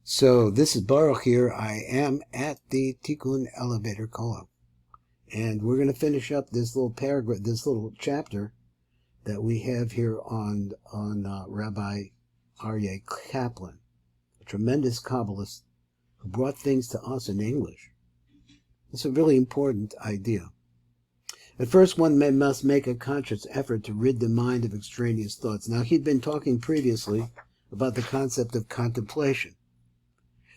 So this is Baruch here. I am at the Tikkun Elevator Co-op, and we're going to finish up this little paragraph, this little chapter that we have here on Rabbi Iyar Kaplan, a tremendous Kabbalist who brought things to us in English. It's a really important idea. At first, one must make a conscious effort to rid the mind of extraneous thoughts. Now, he'd been talking previously about the concept of contemplation.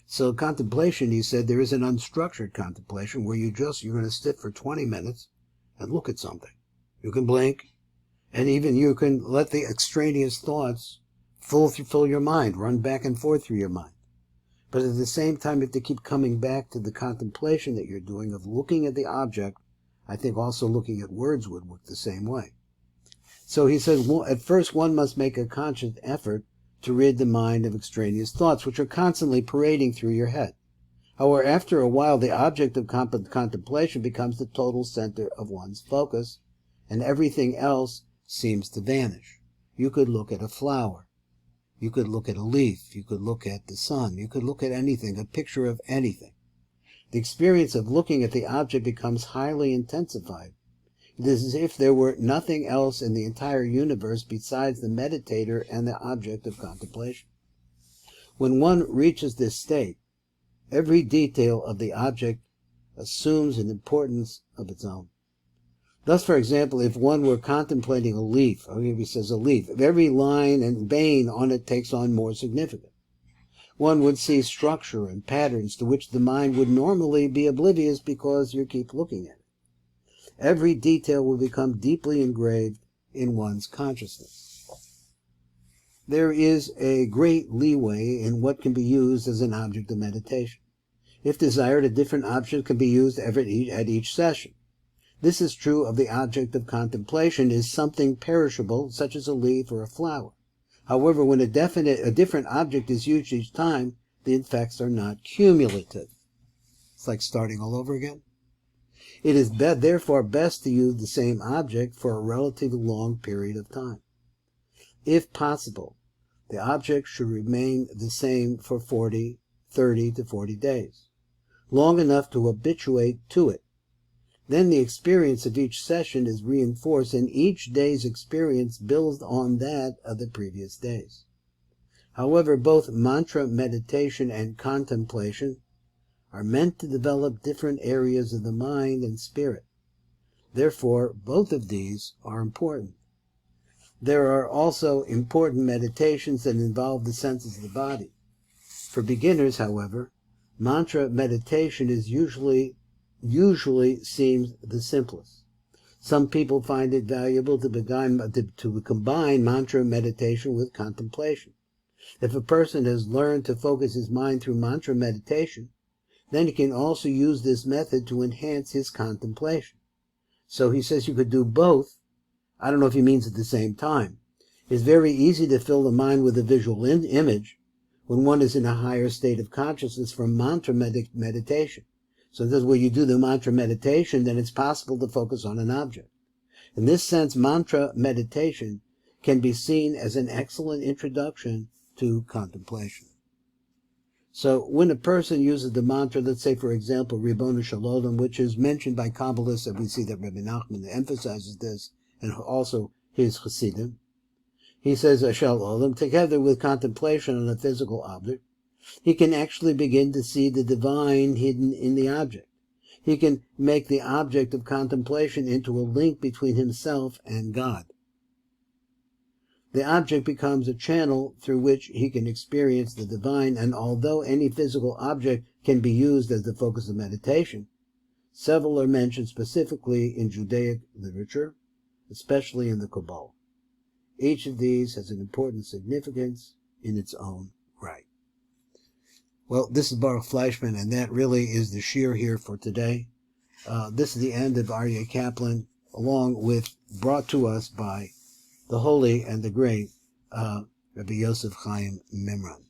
So contemplation, he said, there is an unstructured contemplation where you're going to sit for 20 minutes and look at something. You can blink, and even you can let the extraneous thoughts fill your mind, run back and forth through your mind. But at the same time, you have to keep coming back to the contemplation that you're doing of looking at the object. I think also looking at words would work the same way. So he says, well, at first one must make a conscious effort to rid the mind of extraneous thoughts, which are constantly parading through your head. However, after a while, the object of contemplation becomes the total center of one's focus, and everything else seems to vanish. You could look at a flower. You could look at a leaf. You could look at the sun. You could look at anything, a picture of anything. The experience of looking at the object becomes highly intensified. It is as if there were nothing else in the entire universe besides the meditator and the object of contemplation. When one reaches this state, every detail of the object assumes an importance of its own. Thus, for example, if one were contemplating a leaf, or he says a leaf, every line and vein on it takes on more significance. One would see structure and patterns to which the mind would normally be oblivious because you keep looking at it. Every detail will become deeply engraved in one's consciousness. There is a great leeway in what can be used as an object of meditation. If desired, a different object can be used at each session. This is true of the object of contemplation is something perishable, such as a leaf or a flower. However, when a different object is used each time, the effects are not cumulative. It's like starting all over again. It is therefore best to use the same object for a relatively long period of time. If possible, the object should remain the same for 30 to 40 days, long enough to habituate to it. Then the experience of each session is reinforced, and each day's experience builds on that of the previous days. However, both mantra meditation and contemplation are meant to develop different areas of the mind and spirit. Therefore, both of these are important. There are also important meditations that involve the senses of the body. For beginners, however, mantra meditation is usually seems the simplest. Some people find it valuable to combine mantra meditation with contemplation. If a person has learned to focus his mind through mantra meditation, then he can also use this method to enhance his contemplation. So he says you could do both. I don't know if he means at the same time. It's very easy to fill the mind with a visual image when one is in a higher state of consciousness from mantra meditation. So this is where you do the mantra meditation, then it's possible to focus on an object. In this sense, mantra meditation can be seen as an excellent introduction to contemplation. So when a person uses the mantra, let's say, for example, Ribono Shel Olam, which is mentioned by Kabbalists, and we see that Rabbi Nachman emphasizes this, and also his Chassidim, he says, Shel Olam, together with contemplation on a physical object, he can actually begin to see the divine hidden in the object. He can make the object of contemplation into a link between himself and God. The object becomes a channel through which he can experience the divine, and although any physical object can be used as the focus of meditation, several are mentioned specifically in Judaic literature, especially in the Kabbalah. Each of these has an important significance in its own right. Well, this is Baruch Fleischman, and that really is the shir here for today. This is the end of Iyar Kaplan, along with, brought to us by the holy and the great Rabbi Yosef Chaim Mimran.